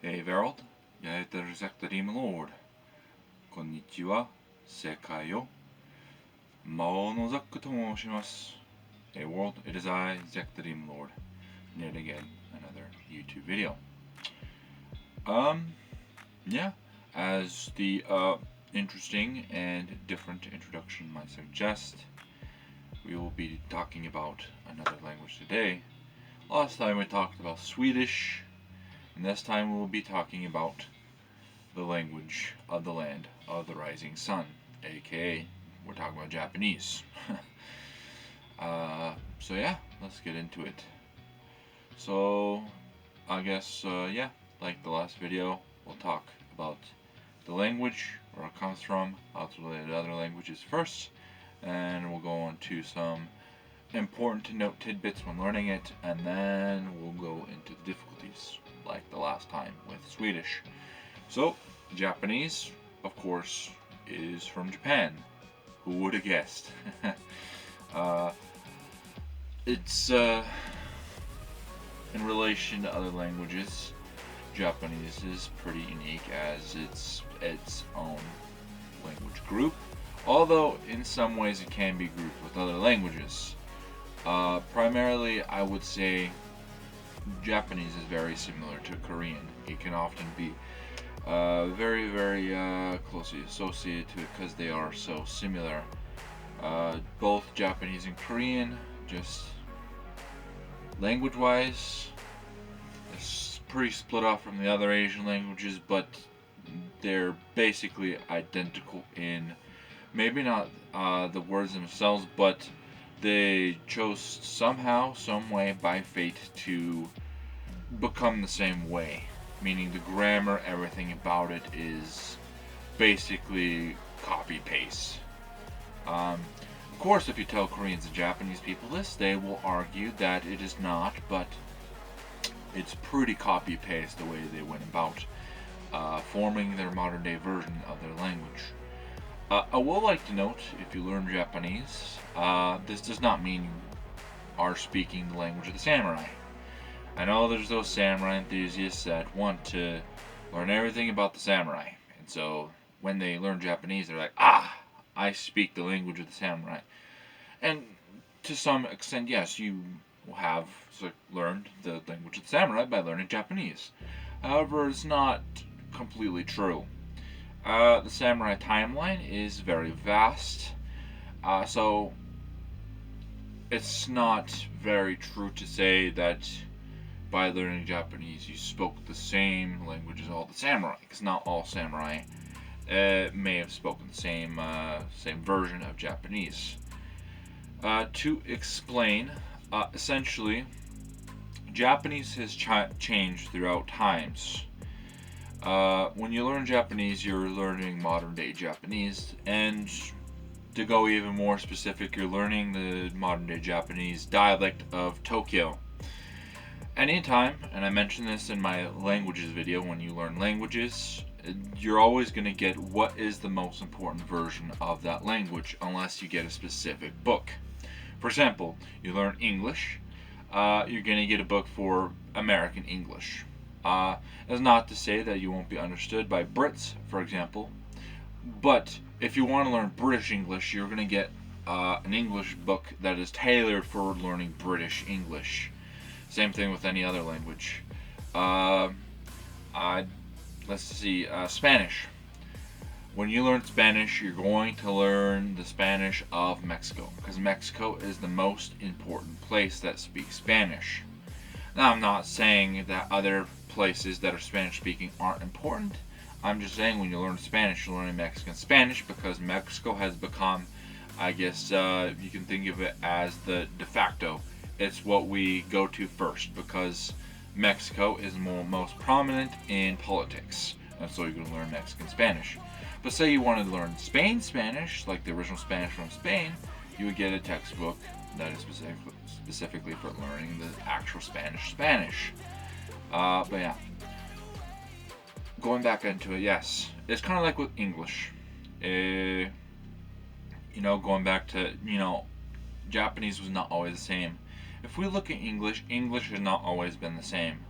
Verald, やれてるザクタリムロード。こんにちは、世界を魔王のザックと申します。Hey world, it is I, Zack the Demon Lord, and yet again, another YouTube video. Yeah, as the interesting and different introduction might suggest, we will be talking about another language today. Last time we talked about Swedish, and this time we will be talking about the language of the land of the rising sun, aka we're talking about Japanese. So yeah, let's get into it. So I guess yeah, like the last video, we'll talk about the language, where it comes from, how it's related to other languages first, and we'll go into some important to note tidbits when learning it, and then we'll go into the difficulties, like the last time with Swedish. So, Japanese, of course, is from Japan. Who would have guessed? It's in relation to other languages, Japanese is pretty unique as it's its own language group, although in some ways it can be grouped with other languages. Primarily, I would say Japanese is very similar to Korean. It can often be very, very closely associated to it because they are so similar. Both Japanese and Korean, just language-wise, it's pretty split off from the other Asian languages, but they're basically identical in maybe not the words themselves, but they chose somehow, some way, by fate to become the same way. Meaning the grammar, everything about it is basically copy-paste. Of course, if you tell Koreans and Japanese people this, they will argue that it is not, but it's pretty copy-paste the way they went about forming their modern-day version of their language. I will like to note, if you learn Japanese, this does not mean you are speaking the language of the samurai. I know there's those samurai enthusiasts that want to learn everything about the samurai, and so when they learn Japanese, they're like, I speak the language of the samurai. And to some extent, yes, you have learned the language of the samurai by learning Japanese. However, it's not completely true. The samurai timeline is very vast, so it's not very true to say that by learning Japanese you spoke the same language as all the samurai, because not all samurai may have spoken the same version of Japanese. To explain, essentially, Japanese has changed throughout times. When you learn Japanese, you're learning modern-day Japanese, and to go even more specific, you're learning the modern-day Japanese dialect of Tokyo. Anytime, and I mentioned this in my languages video, when you learn languages, you're always going to get what is the most important version of that language, unless you get a specific book. For example, you learn English, you're going to get a book for American English. That's not to say that you won't be understood by Brits, for example, but if you want to learn British English, you're going to get an English book that is tailored for learning British English. Same thing with any other language. Let's see, Spanish. When you learn Spanish, you're going to learn the Spanish of Mexico, because Mexico is the most important place that speaks Spanish. Now, I'm not saying that other places that are Spanish speaking aren't important. I'm just saying when you learn Spanish, you're learning Mexican Spanish, because Mexico has become, I guess you can think of it as the de facto. It's what we go to first, because Mexico is most prominent in politics, and so you're going to learn Mexican Spanish. But say you wanted to learn Spain Spanish, like the original Spanish from Spain, you would get a textbook that is specifically for learning the actual Spanish. But yeah, going back into it, yes, it's kind of like with English. Going back to, Japanese was not always the same. If we look at English, English has not always been the same.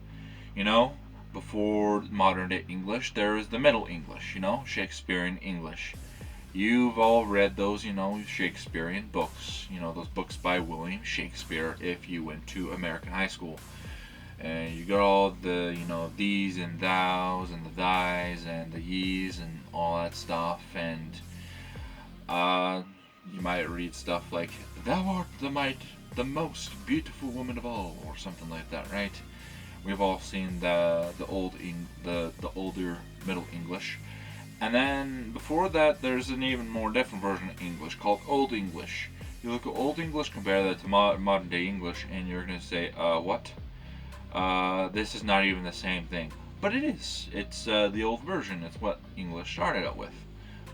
before modern day English, there is the Middle English, Shakespearean English. You've all read those, Shakespearean books, those books by William Shakespeare if you went to American high school. And you got all the, these and thous and the thys and the ye's and all that stuff. And you might read stuff like, "Thou art the most beautiful woman of all," or something like that, right? We've all seen the older Middle English. And then before that, there's an even more different version of English called Old English. You look at Old English, compare that to modern day English, and you're going to say, what? This is not even the same thing. But it is. It's the old version. It's what English started out with.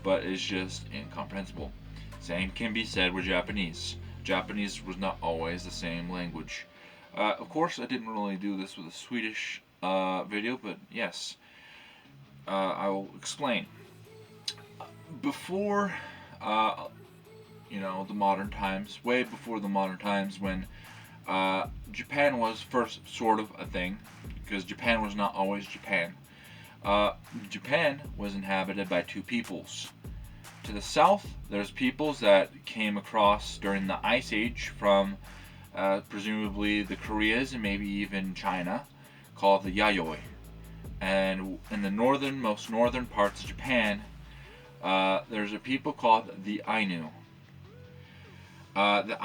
But it's just incomprehensible. Same can be said with Japanese. Japanese was not always the same language. Of course, I didn't really do this with a Swedish video, but yes. I will explain. Before, the modern times, way before the modern times when Japan was first sort of a thing, because Japan was not always Japan. Japan was inhabited by two peoples. To the south, there's peoples that came across during the Ice Age from presumably the Koreas and maybe even China, called the Yayoi. And in the most northern parts of Japan, there's a people called the Ainu. The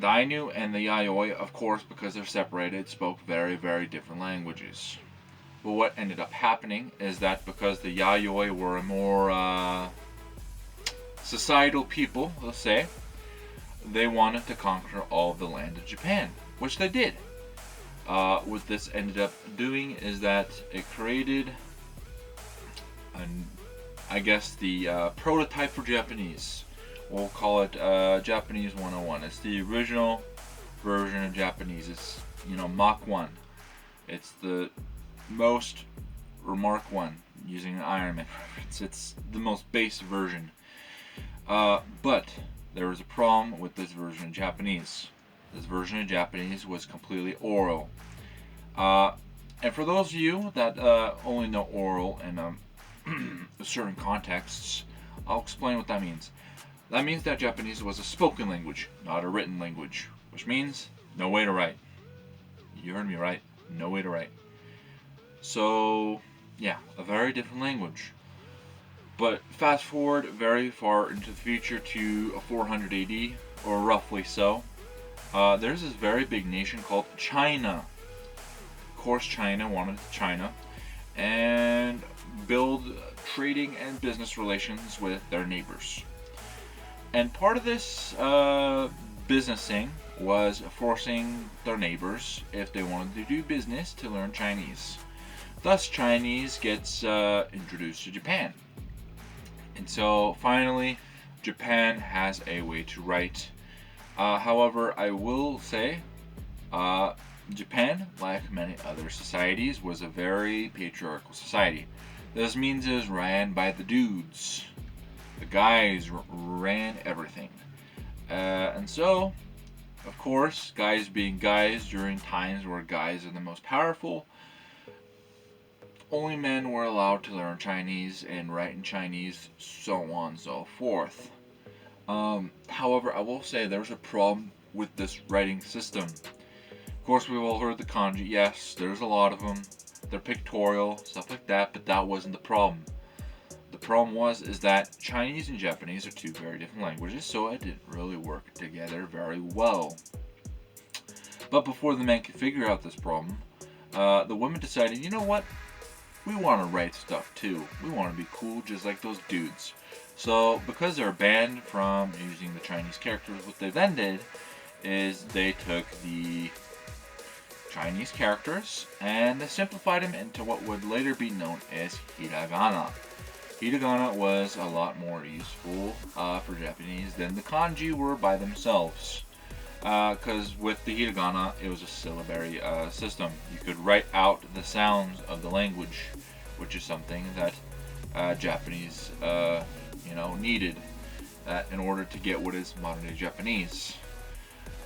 Ainu and the Yayoi, of course, because they're separated, spoke very, very different languages. But what ended up happening is that because the Yayoi were a more societal people, let's say, they wanted to conquer all of the land of Japan, which they did. What this ended up doing is that it created, the prototype for Japanese. We'll call it Japanese 101. It's the original version of Japanese. It's, Mach 1. It's the most, or Mark 1, using an Iron Man reference. It's the most base version. But there was a problem with this version of Japanese. This version of Japanese was completely oral. And for those of you that only know oral in certain contexts, I'll explain what that means. That means that Japanese was a spoken language, not a written language, which means no way to write. You heard me right, no way to write. So, yeah, a very different language. But fast forward very far into the future to 400 AD, or roughly so. There's this very big nation called China. Of course, China wanted China and build trading and business relations with their neighbors. And part of this businessing was forcing their neighbors, if they wanted to do business, to learn Chinese. Thus, Chinese gets introduced to Japan. And so, finally, Japan has a way to write. However, I will say, Japan, like many other societies, was a very patriarchal society. This means it was ran by the dudes. The guys ran everything. And so, of course, guys being guys during times where guys are the most powerful, only men were allowed to learn Chinese and write in Chinese, so on and so forth. However, I will say there's a problem with this writing system. Of course, we've all heard the kanji. Yes, there's a lot of them. They're pictorial, stuff like that, but that wasn't the problem. The problem is that Chinese and Japanese are two very different languages, so it didn't really work together very well. But before the men could figure out this problem, the women decided, you know what? We want to write stuff too. We want to be cool just like those dudes. So, because they're banned from using the Chinese characters, what they then did is they took the Chinese characters and they simplified them into what would later be known as hiragana. Hiragana was a lot more useful for Japanese than the kanji were by themselves. Because with the hiragana, it was a syllabary system. You could write out the sounds of the language, which is something that Japanese, needed in order to get what is modern-day Japanese.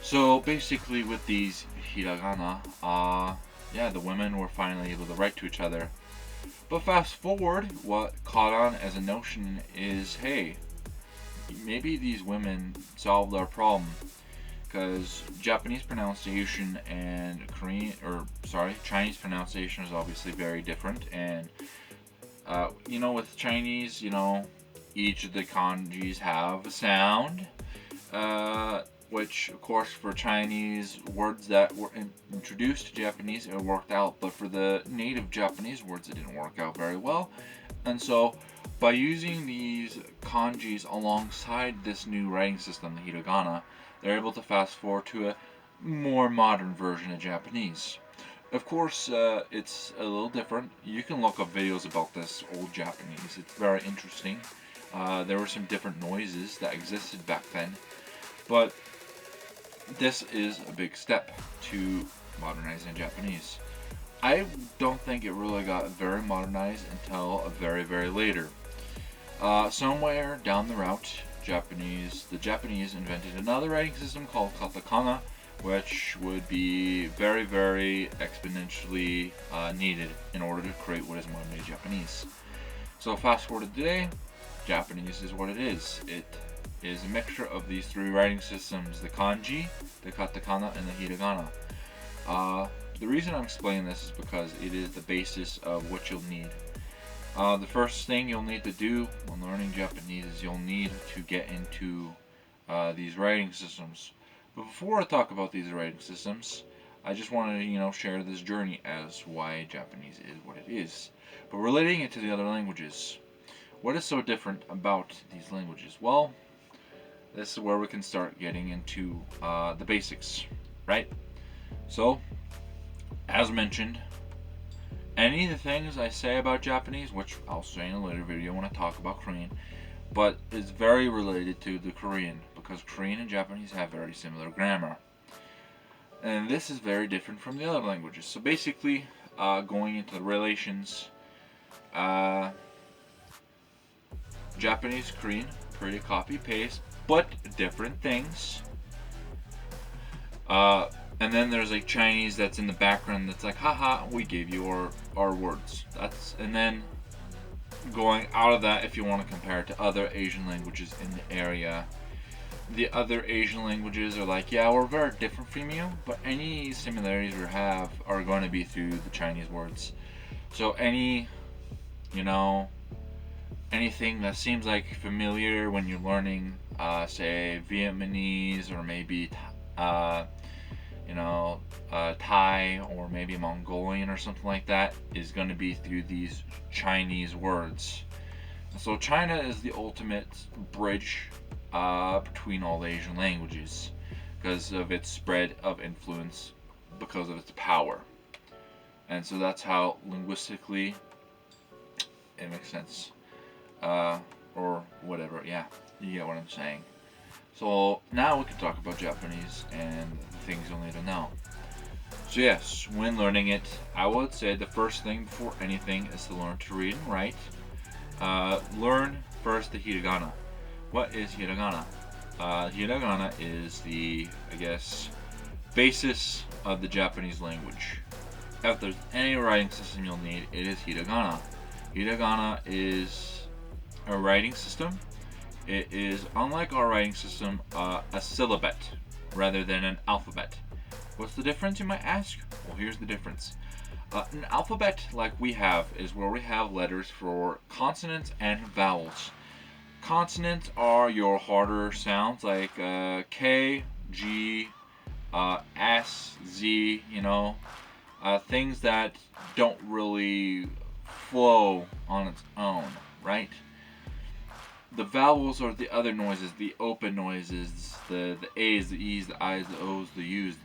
So basically, with these hiragana, the women were finally able to write to each other. But fast forward, what caught on as a notion is, hey, maybe these women solved our problem, because Japanese pronunciation and Chinese pronunciation is obviously very different. And with Chinese, each of the kanjis have a sound, which, of course, for Chinese words that were introduced to Japanese, it worked out. But for the native Japanese words, it didn't work out very well. And so, by using these kanjis alongside this new writing system, the hiragana, they're able to fast forward to a more modern version of Japanese. Of course, it's a little different. You can look up videos about this old Japanese. It's very interesting. There were some different noises that existed back then. But this is a big step to modernizing Japanese. I don't think it really got very modernized until a very, very later. Somewhere down the route, the Japanese invented another writing system called katakana, which would be very, very exponentially needed in order to create what is modern day Japanese. So fast forward to today, Japanese is what it is. It is a mixture of these three writing systems: the kanji, the katakana, and the hiragana. The reason I'm explaining this is because it is the basis of what you'll need. The first thing you'll need to do when learning Japanese is you'll need to get into these writing systems. But before I talk about these writing systems, I just wanted to, share this journey as why Japanese is what it is. But relating it to the other languages, what is so different about these languages? Well, this is where we can start getting into the basics, right? So, as mentioned, any of the things I say about Japanese, which I'll say in a later video when I talk about Korean, but it's very related to the Korean, because Korean and Japanese have very similar grammar. And this is very different from the other languages. So basically, going into the relations, Japanese, Korean, pretty copy-paste, but different things. And then there's like Chinese that's in the background that's like, haha, we gave you our words. And then going out of that, if you want to compare it to other Asian languages in the area, the other Asian languages are like, yeah, we're very different from you, but any similarities we have are going to be through the Chinese words. So anything that seems like familiar when you're learning, say, Vietnamese or maybe Thai or maybe Mongolian or something like that, is going to be through these Chinese words. So China is the ultimate bridge between all the Asian languages because of its spread of influence, because of its power. And so that's how linguistically it makes sense. Or whatever, yeah, you get what I'm saying. So now we can talk about Japanese and the things you'll need to know. So yes, when learning it, I would say the first thing before anything is to learn to read and write. Learn first the hiragana. What is hiragana? Hiragana is the, basis of the Japanese language. If there's any writing system you'll need, it is hiragana. Hiragana is a writing system. It is, unlike our writing system, a syllabet rather than an alphabet. What's the difference, you might ask? Well, here's the difference. An alphabet, like we have, is where we have letters for consonants and vowels. Consonants are your harder sounds like K, G, S, Z, things that don't really flow on its own, right? The vowels are the other noises, the open noises, the A's, the E's, the I's, the O's, the U's,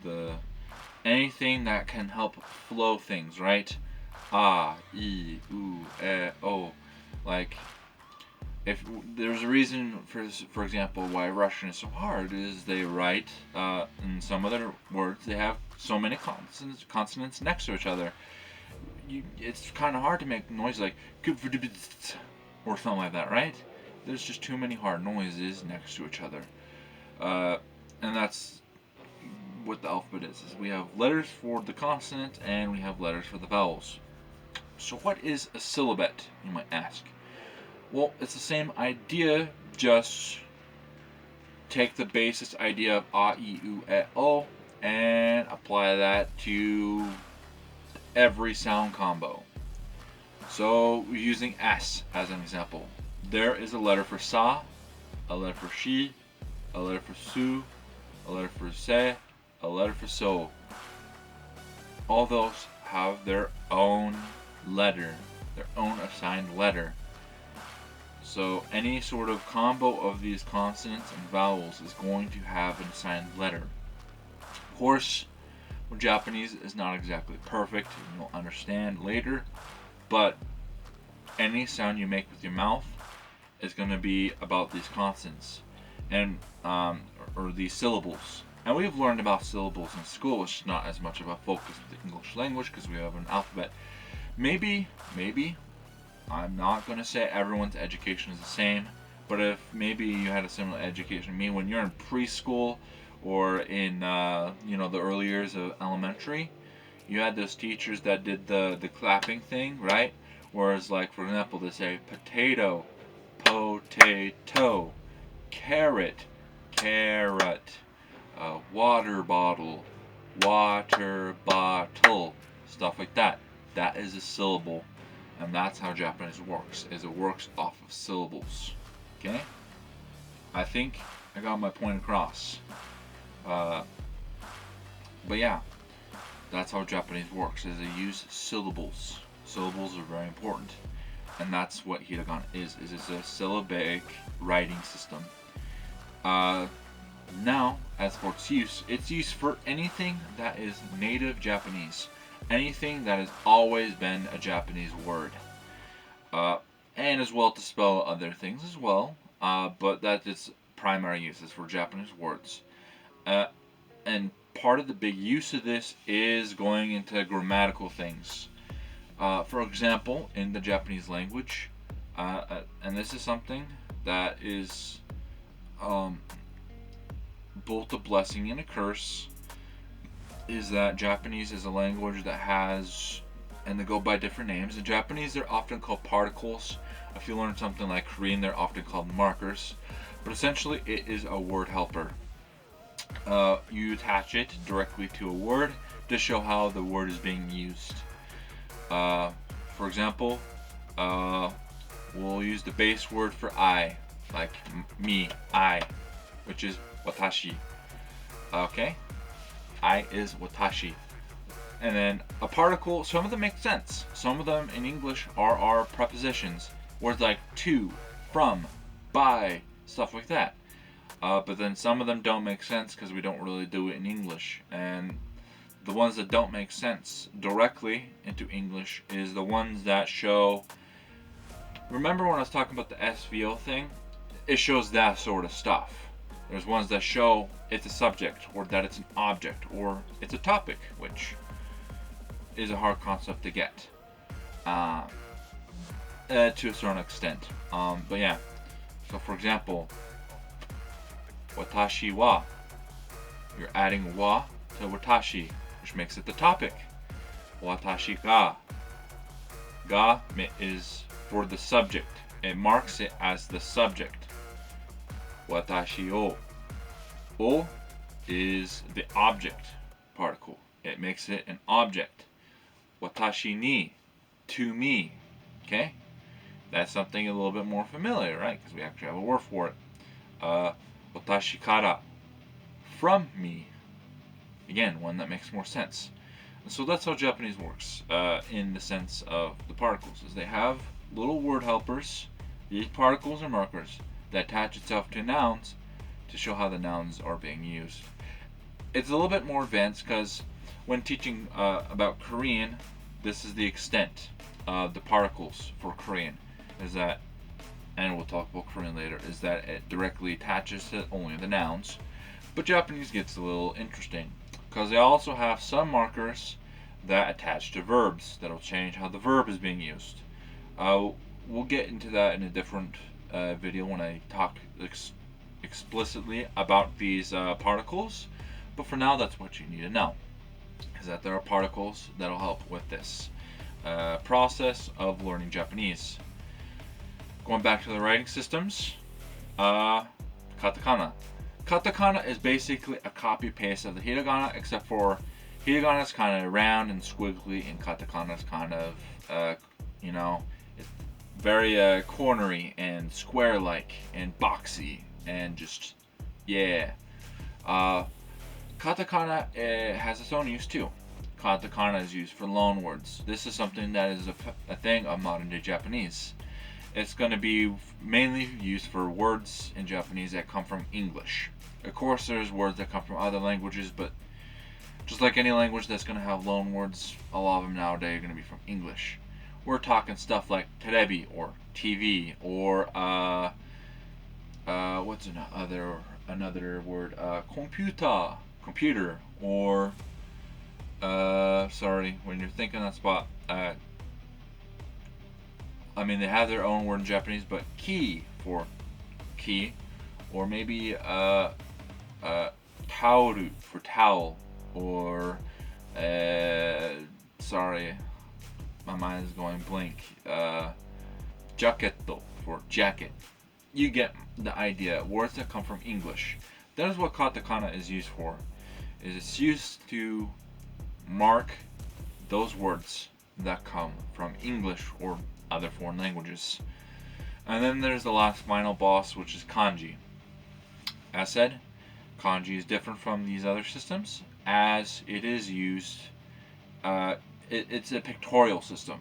anything that can help flow things, right? Ah, E, oo, O. Like, if there's a reason, for example, why Russian is so hard, is they write, in some other words, they have so many consonants next to each other. It's kind of hard to make noise like or something like that, right? There's just too many hard noises next to each other. And that's what the alphabet is we have letters for the consonant and we have letters for the vowels. So what is a syllabet, you might ask? Well, it's the same idea, just take the basis idea of a, e, u, e, o and apply that to every sound combo. So using S as an example, there is a letter for sa, a letter for she, a letter for su, a letter for se, a letter for so. All those have their own letter, their own assigned letter. So any sort of combo of these consonants and vowels is going to have an assigned letter. Of course, Japanese is not exactly perfect, and you'll understand later, but any sound you make with your mouth is going to be about these consonants and or these syllables. And we've learned about syllables in school. It's not as much of a focus with the English language because we have an alphabet. Maybe, I'm not going to say everyone's education is the same, but if maybe you had a similar education to me when you're in preschool or in the early years of elementary, you had those teachers that did the clapping thing, right? Whereas, like, for example, they say potato, potato, carrot, carrot, water bottle, water bottle, stuff like that. That is a syllable, and that's how Japanese works, is it works off of syllables. Okay? I think I got my point across. But yeah, that's how Japanese works, is they use syllables. Syllables are very important, and that's what hiragana is it's a syllabic writing system. Now, as for it's used for anything that is native Japanese, anything that has always been a Japanese word, and as well to spell other things as well, but that its primary use is for Japanese words. And part of the big use of this is going into grammatical things. For example, in the Japanese language, and this is something that is both a blessing and a curse, is that Japanese is a language that has, and they go by different names. In Japanese, they're often called particles. If you learn something like Korean, they're often called markers. But essentially, it is a word helper. You attach it directly to a word to show how the word is being used. For example, we'll use the base word for I, like me, I, which is watashi. Okay? I is watashi. And then a particle, some of them make sense. Some of them in English are our prepositions. Words like to, from, by, stuff like that. But then some of them don't make sense because we don't really do it in English. And the ones that don't make sense directly into English is the ones that show. Remember when I was talking about the SVO thing? It shows that sort of stuff. There's ones that show it's a subject, or that it's an object, or it's a topic, which is a hard concept to get to a certain extent. But yeah, so for example, watashi wa, you're adding wa to watashi, which makes it the topic. Watashi ga is for the subject. It marks it as the subject. Watashi o is the object particle. It makes it an object. Watashi ni, to me. Okay? That's something a little bit more familiar, right? Because we actually have a word for it. Watashi kara, from me. Again, one that makes more sense. And so that's how Japanese works, in the sense of the particles, is they have little word helpers. These particles are markers that attach itself to nouns to show how the nouns are being used. It's a little bit more advanced because when teaching about Korean, this is the extent of the particles for Korean, is that, and we'll talk about Korean later, is that it directly attaches to only the nouns. But Japanese gets a little interesting because they also have some markers that attach to verbs that'll change how the verb is being used. We'll get into that in a different video when I talk explicitly about these particles. But for now, that's what you need to know, is that there are particles that'll help with this. process of learning Japanese. Going back to the writing systems, katakana. Katakana is basically a copy paste of the hiragana, except for hiragana is kind of round and squiggly, and katakana is kind of, you know, it's very cornery and square-like and boxy and just, yeah. Katakana has its own use too. Katakana is used for loan words. This is something that is a thing of modern day Japanese. It's going to be mainly used for words in Japanese that come from English. Of course, there's words that come from other languages, but just like any language that's going to have loan words, a lot of them nowadays are going to be from English. We're talking stuff like terebi or TV or what's another word? Computer, or sorry, when you're thinking that spot. I mean, they have their own word in Japanese, but ki for key, or maybe taoru for towel, or sorry, my mind is going blank. Jacketto for jacket. You get the idea. Words that come from English. That is what katakana is used for. It's used to mark those words that come from English or other foreign languages. And then there's the last final boss, which is kanji. As said, kanji is different from these other systems as it is used, it's a pictorial system.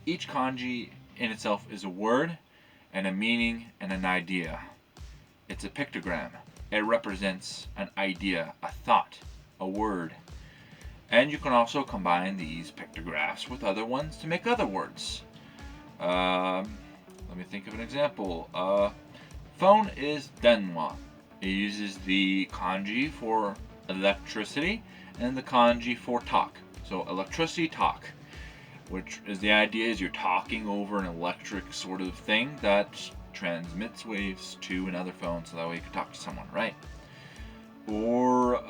Each kanji in itself is a word and a meaning and an idea. It's a pictogram. It represents an idea, a thought, a word. And you can also combine these pictographs with other ones to make other words. Let me think of an example. Phone is denwa. It uses the kanji for electricity and the kanji for talk. So electricity, talk, which is the idea is you're talking over an electric sort of thing that transmits waves to another phone, so that way you can talk to someone, right? Or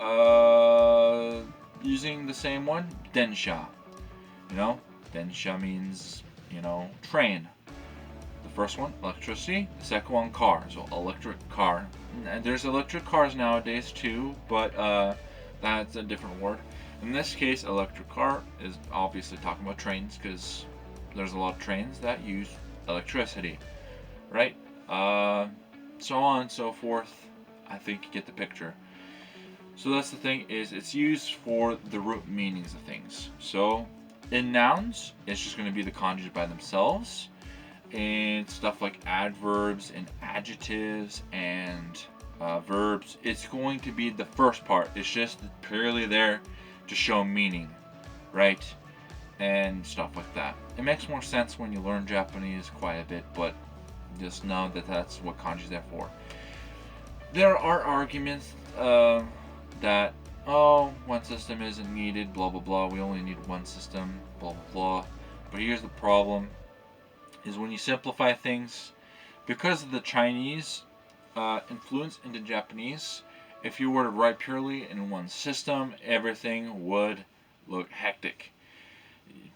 using the same one, densha. Densha means, train. The first one, electricity. The second one, car. So electric car. And there's electric cars nowadays too, but that's a different word. In this case, electric car is obviously talking about trains because there's a lot of trains that use electricity, right? So on and so forth. I think you get the picture. So that's the thing, is it's used for the root meanings of things. So in nouns, it's just going to be the kanjis by themselves, and stuff like adverbs and adjectives and verbs. It's going to be the first part. It's just purely there to show meaning, right? And stuff like that. It makes more sense when you learn Japanese quite a bit, but just know that that's what kanji is there for. There are arguments that, one system isn't needed, blah blah blah, we only need one system, blah blah blah. But here's the problem, is when you simplify things, because of the Chinese influence into Japanese, if you were to write purely in one system, everything would look hectic.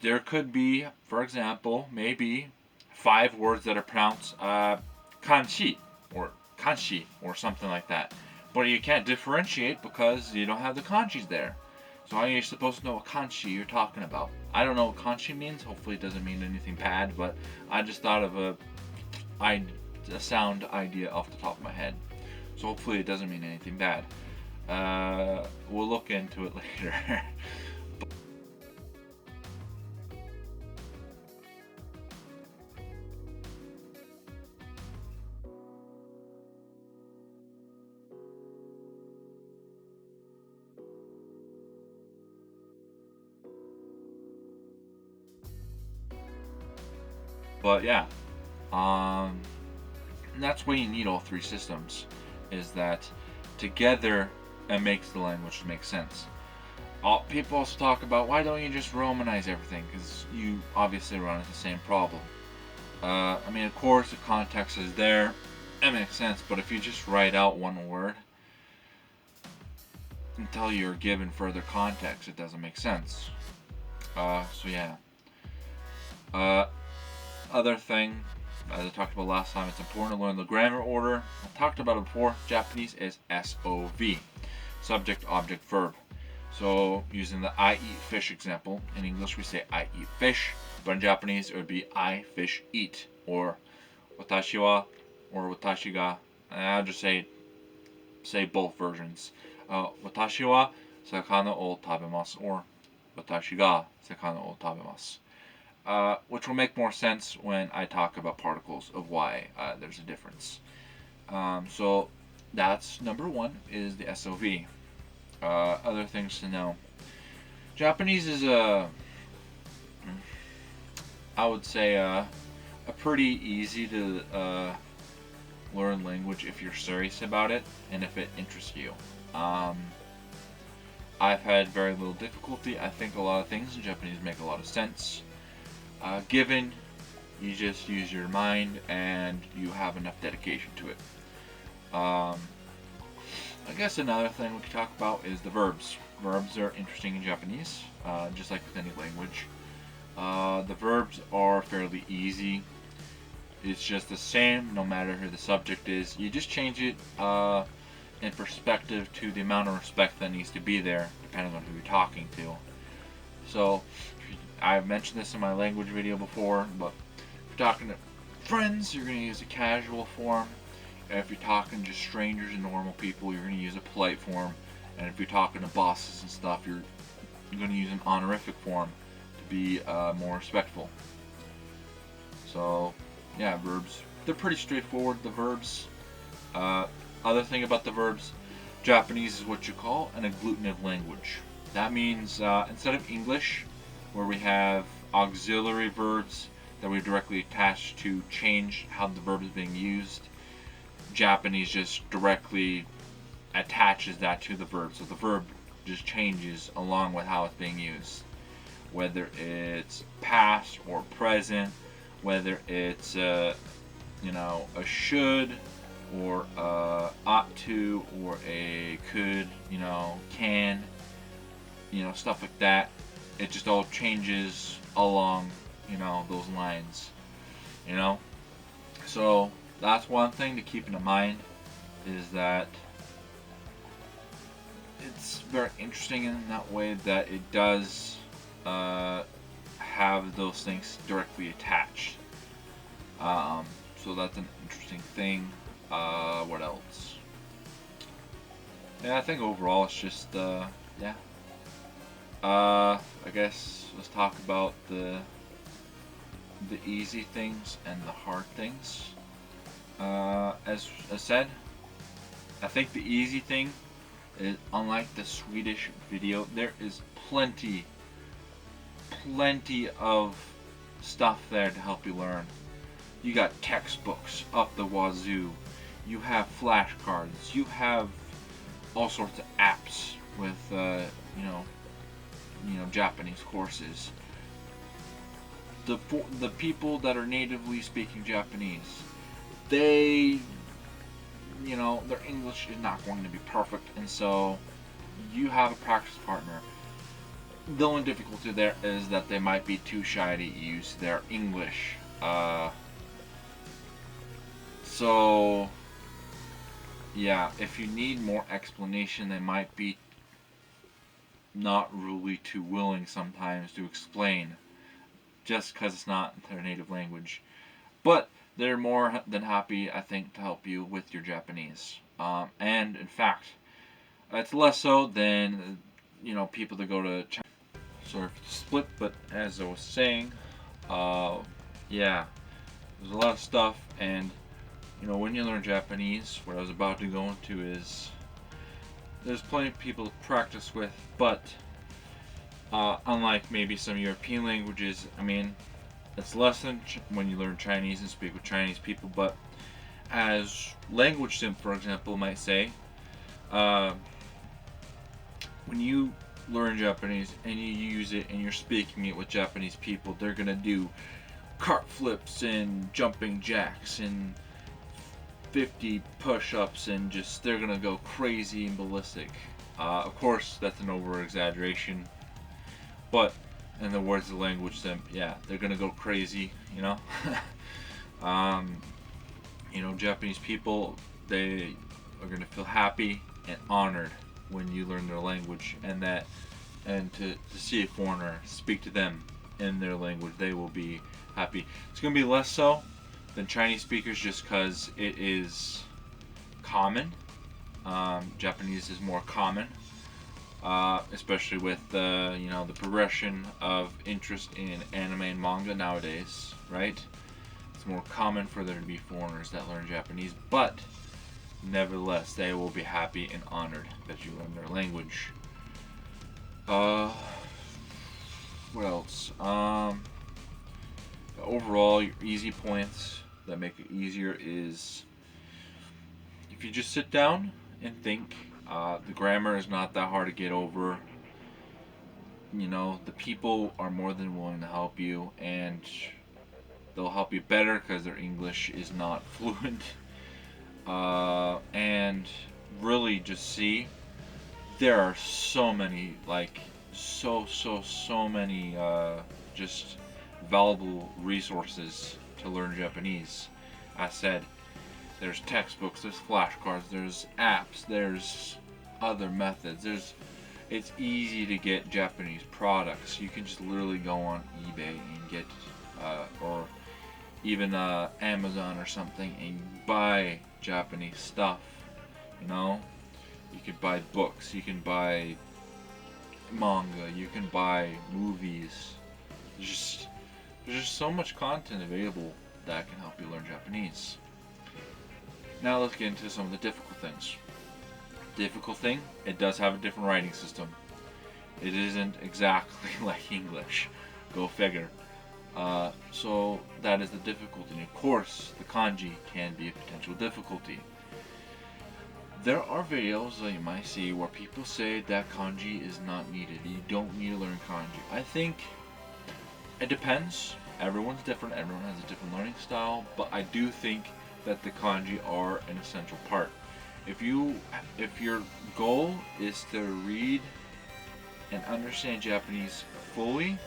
There could be, for example, maybe 5 words that are pronounced kanshi or kanshi or something like that. But you can't differentiate because you don't have the kanjis there. So how are you supposed to know what kanji you're talking about? I don't know what kanji means. Hopefully it doesn't mean anything bad, but I just thought of a sound idea off the top of my head. So hopefully it doesn't mean anything bad. We'll look into it later. But yeah, that's why you need all 3 systems, is that together it makes the language make sense. People also talk about, why don't you just Romanize everything, because you obviously run into the same problem. Of course the context is there, it makes sense, but if you just write out one word until you're given further context, it doesn't make sense. So yeah. Uh, Other thing, as I talked about last time, it's important to learn the grammar order. I talked about it before. Japanese is SOV, subject, object, verb. So using the I eat fish example, in English we say I eat fish, but in Japanese it would be I fish eat, or watashi wa, or watashi ga. And I'll just say both versions. Watashi wa sakana o tabemasu, or watashi ga sakana o tabemasu. Which will make more sense when I talk about particles of why there's a difference. So that's number one, is the SOV. Other things to know. Japanese is I would say a pretty easy to learn language if you're serious about it and if it interests you. I've had very little difficulty. I think a lot of things in Japanese make a lot of sense. Given you just use your mind and you have enough dedication to it. I guess another thing we could talk about is the verbs. Verbs are interesting in Japanese, just like with any language. The verbs are fairly easy. It's just the same no matter who the subject is. You just change it in perspective to the amount of respect that needs to be there, depending on who you're talking to. So, I've mentioned this in my language video before, but if you're talking to friends, you're going to use a casual form. And if you're talking to strangers and normal people, you're going to use a polite form. And if you're talking to bosses and stuff, you're going to use an honorific form to be more respectful. So, yeah, verbs. They're pretty straightforward, the verbs. Other thing about the verbs, Japanese is what you call an agglutinative language. That means instead of English, where we have auxiliary verbs that we directly attach to change how the verb is being used, Japanese just directly attaches that to the verb. So the verb just changes along with how it's being used. Whether it's past or present, whether it's a should or ought to, or a could, can, stuff like that. It just all changes along, those lines, So that's one thing to keep in mind, is that it's very interesting in that way that it does have those things directly attached. So that's an interesting thing. What else? Yeah, I think overall it's just yeah. I guess let's talk about the easy things and the hard things. As I said, I think the easy thing is, unlike the Swedish video, there is plenty of stuff there to help you learn. You got textbooks up the wazoo. You have flashcards. You have all sorts of apps with Japanese courses. The people that are natively speaking Japanese, they their English is not going to be perfect, and so you have a practice partner. The only difficulty there is that they might be too shy to use their English. So yeah, if you need more explanation, they might be not really too willing sometimes to explain, just because it's not their native language. But they're more than happy, I think, to help you with your Japanese. And in fact, it's less so than people that go to China. Sorry for the split, but as I was saying, yeah, there's a lot of stuff, and when you learn Japanese, what I was about to go into is there's plenty of people to practice with, but unlike maybe some European languages, it's less than when you learn Chinese and speak with Chinese people, but as Language Sim, for example, might say, when you learn Japanese and you use it and you're speaking it with Japanese people, they're gonna do cart flips and jumping jacks and 50 push-ups, and just they're gonna go crazy and ballistic. Of course, that's an over-exaggeration, but and the words of the language, then yeah, they're gonna go crazy, you know. um, Japanese people, they are gonna feel happy and honored when you learn their language, and to see a foreigner speak to them in their language, they will be happy. It's gonna be less so than Chinese speakers, just because it is common. Japanese is more common, especially with the progression of interest in anime and manga nowadays, right? It's more common for there to be foreigners that learn Japanese, but nevertheless, they will be happy and honored that you learn their language. Uh, what else? Overall, your easy points that make it easier is if you just sit down and think. The grammar is not that hard to get over. The people are more than willing to help you, and they'll help you better because their English is not fluent. And really just see there are so many, like, so many just valuable resources to learn Japanese. I said there's textbooks, there's flashcards, there's apps, there's other methods. It's easy to get Japanese products. You can just literally go on eBay and get, or even Amazon or something, and buy Japanese stuff. You could buy books, you can buy manga, you can buy movies. There's just so much content available that can help you learn Japanese. Now let's get into some of the difficult things. Difficult thing, it does have a different writing system. It isn't exactly like English. Go figure. So that is the difficulty. And of course, the kanji can be a potential difficulty. There are videos that you might see where people say that kanji is not needed. You don't need to learn kanji. I think it depends. Everyone's different. Everyone has a different learning style. But I do think that the kanji are an essential part. If your goal is to read and understand Japanese fully,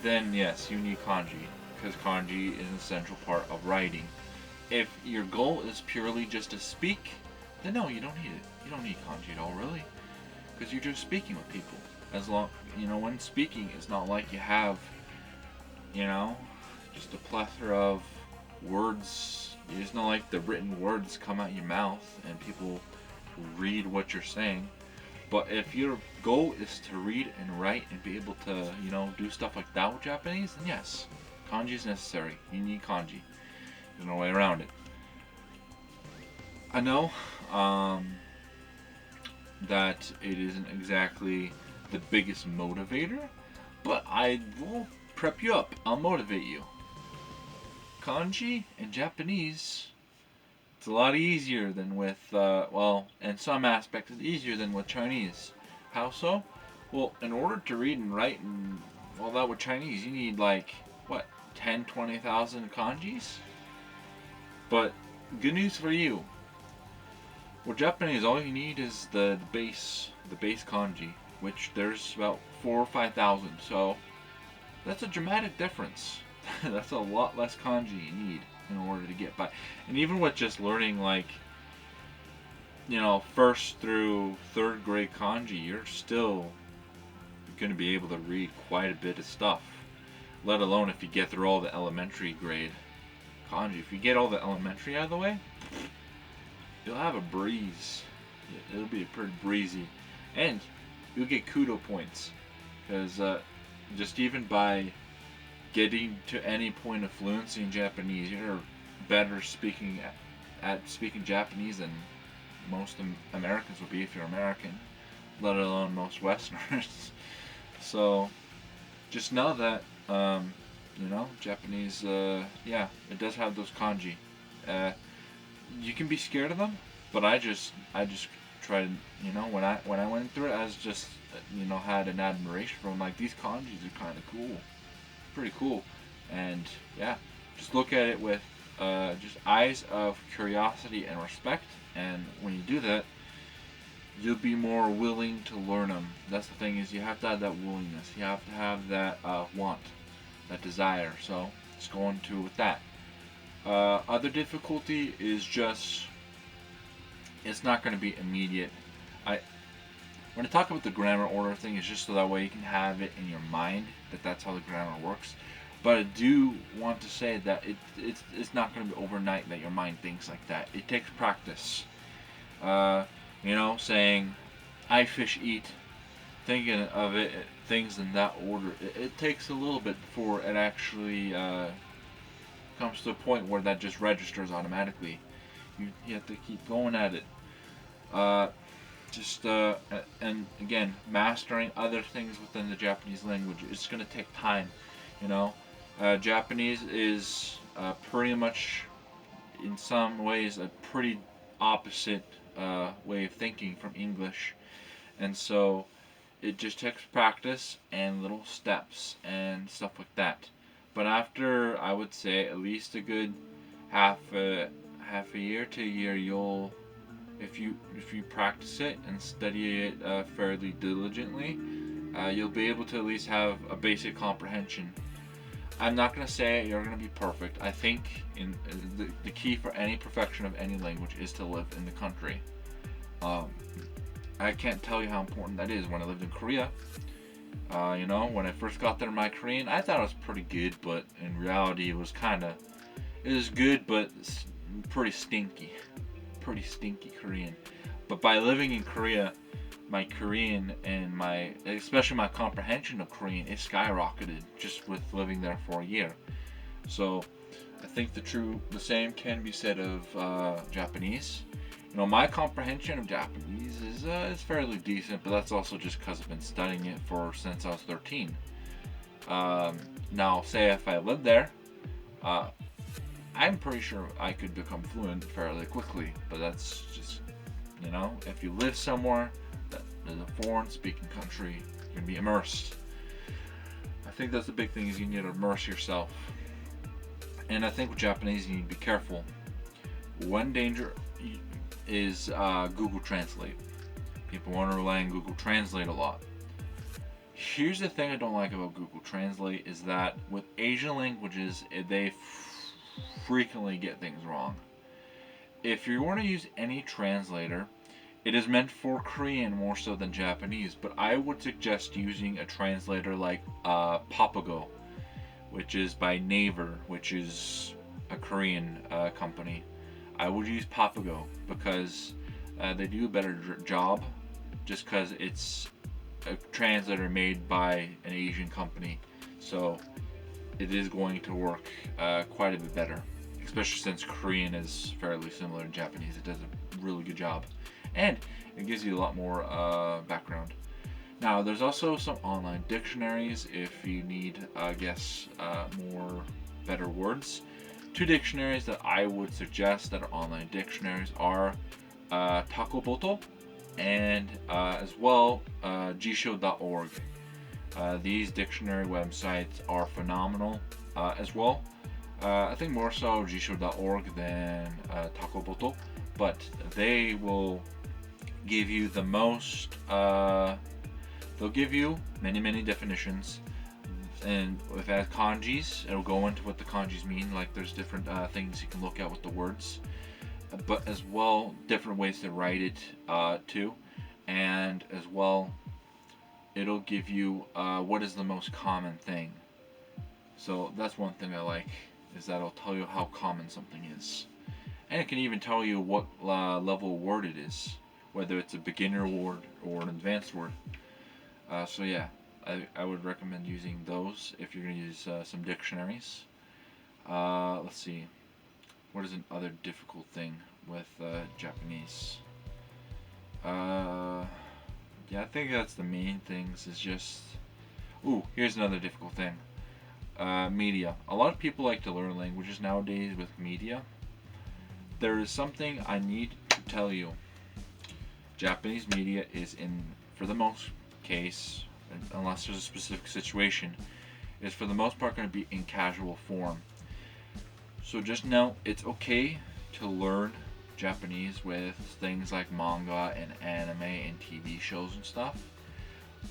then yes, you need kanji, because kanji is an essential part of writing. If your goal is purely just to speak, then no, you don't need it. You don't need kanji at all, really, because you're just speaking with people. As long, when speaking, it's not like you have, just a plethora of words. It's not like the written words come out your mouth and people read what you're saying. But if your goal is to read and write and be able to, do stuff like that with Japanese, then yes, kanji is necessary. You need kanji. There's no way around it. I know that it isn't exactly the biggest motivator, but I will prep you up. I'll motivate you. Kanji and Japanese, it's a lot easier than with, in some aspects, it's easier than with Chinese. How so? Well, in order to read and write and all that with Chinese, you need 10, 20,000 kanjis? But good news for you. With Japanese, all you need is the base kanji, which there's about 4,000 or 5,000. So that's a dramatic difference. That's a lot less kanji you need in order to get by. And even with just learning first through third grade kanji, you're still going to be able to read quite a bit of stuff. Let alone if you get through all the elementary grade kanji. If you get all the elementary out of the way, you'll have a breeze. It'll be pretty breezy. And you'll get kudo points. Because just even by getting to any point of fluency in Japanese, you're better at speaking Japanese than most Americans would be if you're American, let alone most Westerners. So just know that Japanese, it does have those kanji. You can be scared of them, but I just tried. When I went through it, I was just had an admiration for them. Like, these kanjis are kind of cool. Pretty cool. And yeah, just look at it with just eyes of curiosity and respect, and when you do that, you'll be more willing to learn them. That's the thing, is you have to have that willingness. You have to have that want, that desire. So let's go into with that. Other difficulty is just it's not going to be immediate. I When I talk about the grammar order thing, it's just so that way you can have it in your mind that that's how the grammar works. But I do want to say that it's not going to be overnight that your mind thinks like that. It takes practice. Uh, saying I fish eat, thinking of it things in that order. It takes a little bit before it actually comes to a point where that just registers automatically. You have to keep going at it. Uh, and again, mastering other things within the Japanese language, it's going to take time. Japanese is pretty much, in some ways, a pretty opposite way of thinking from English, and so it just takes practice and little steps and stuff like that. But after, I would say, at least a good half a year to a year, you'll if you practice it and study it fairly diligently, you'll be able to at least have a basic comprehension. I'm not going to say you're going to be perfect. I think the key for any perfection of any language is to live in the country. I can't tell you how important that is. When I lived in Korea, when I first got there, my Korean, I thought it was pretty good, but in reality, it was good, but pretty stinky. Pretty stinky Korean. But by living in Korea, my Korean and especially my comprehension of Korean, it skyrocketed just with living there for a year. So I think the same can be said of Japanese. My comprehension of Japanese is fairly decent, but that's also just because I've been studying it since I was 13. Now, say if I lived there, I'm pretty sure I could become fluent fairly quickly, but that's just, if you live somewhere that is a foreign-speaking country, you're going to be immersed. I think that's the big thing, is you need to immerse yourself. And I think with Japanese, you need to be careful. One danger is Google Translate. People want to rely on Google Translate a lot. Here's the thing I don't like about Google Translate, is that with Asian languages, they frequently get things wrong. If you want to use any translator, it is meant for Korean more so than Japanese, but I would suggest using a translator like Papago, which is by Naver, which is a Korean company. I would use Papago because they do a better job, just because it's a translator made by an Asian company. So it is going to work quite a bit better, especially since Korean is fairly similar to Japanese. It does a really good job, and it gives you a lot more background. Now, there's also some online dictionaries if you need, more better words. Two dictionaries that I would suggest that are online dictionaries are Takoboto and as well jisho.org. These dictionary websites are phenomenal as well. I think more so jisho.org than Takoboto, but they will give you the most. They'll give you many definitions, and if it has kanjis, it'll go into what the kanjis mean. Like there's different things you can look at with the words, but as well different ways to write it too, and as well it'll give you what is the most common thing. So that's one thing I like, is that it'll tell you how common something is, and it can even tell you what level word it is, whether it's a beginner word or an advanced word. So yeah, I would recommend using those if you're going to use some dictionaries. Let's see. What is another difficult thing with Japanese? Yeah, I think that's the main things. Is just. Ooh, here's another difficult thing. Media. A lot of people like to learn languages nowadays with media. There is something I need to tell you. Japanese media is for the most case, unless there's a specific situation, is for the most part going to be in casual form. So just know it's okay to learn Japanese with things like manga and anime and TV shows and stuff.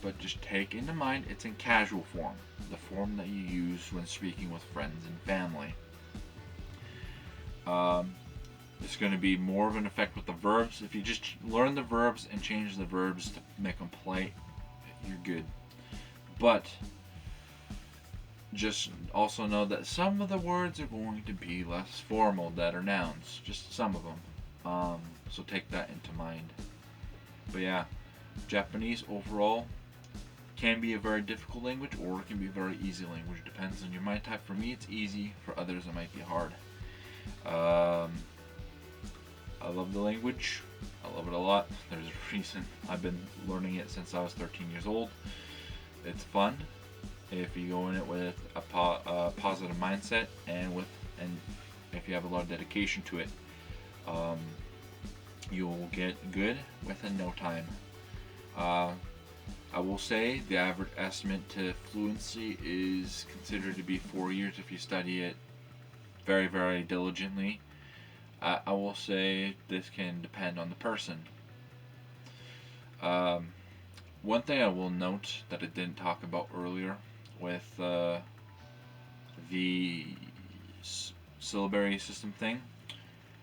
But just take into mind it's in casual form, the form that you use when speaking with friends and family. It's going to be more of an effect with the verbs. If you just learn the verbs and change the verbs to make them polite, you're good. But just also know that some of the words are going to be less formal that are nouns, just some of them. So take that into mind. But yeah, Japanese overall can be a very difficult language, or it can be a very easy language. Depends on your mind type. For me, it's easy. For others, it might be hard. I love the language. I love it a lot. There's a reason I've been learning it since I was 13 years old. It's fun if you go in it with a positive mindset, and if you have a lot of dedication to it, you'll get good within no time. I will say the average estimate to fluency is considered to be 4 years if you study it very, very diligently. I will say this can depend on the person. One thing I will note that I didn't talk about earlier with the syllabary system thing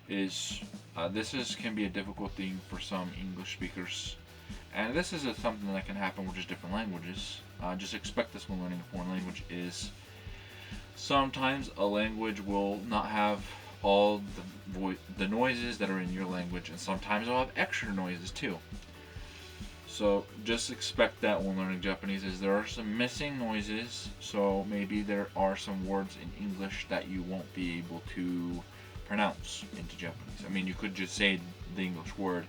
is can be a difficult thing for some English speakers, and this is something that can happen with just different languages. Just expect this when learning a foreign language is sometimes a language will not have all the noises that are in your language, and sometimes it'll have extra noises too. So just expect that when learning Japanese, is there are some missing noises, so maybe there are some words in English that you won't be able to pronounce into Japanese. I mean, you could just say the English word,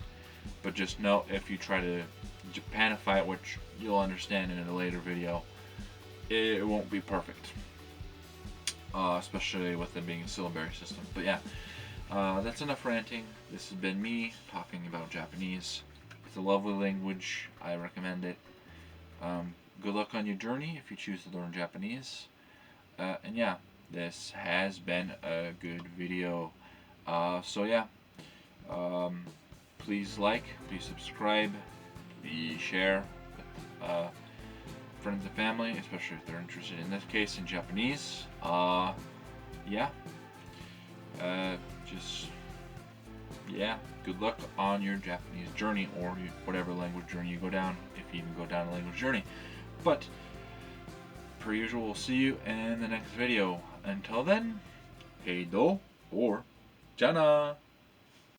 but just know if you try to Japanify it, which you'll understand in a later video, it won't be perfect. Especially with it being a syllabary system. But yeah, that's enough ranting. This has been me talking about Japanese. It's a lovely language. I recommend it. Good luck on your journey if you choose to learn Japanese. And yeah, this has been a good video. So yeah, please like, please subscribe, please share with friends and family, especially if they're interested in this case in Japanese. Yeah. Good luck on your Japanese journey, or whatever language journey you go down, if you even go down a language journey. But per usual, we'll see you in the next video. Until then, heido or jana.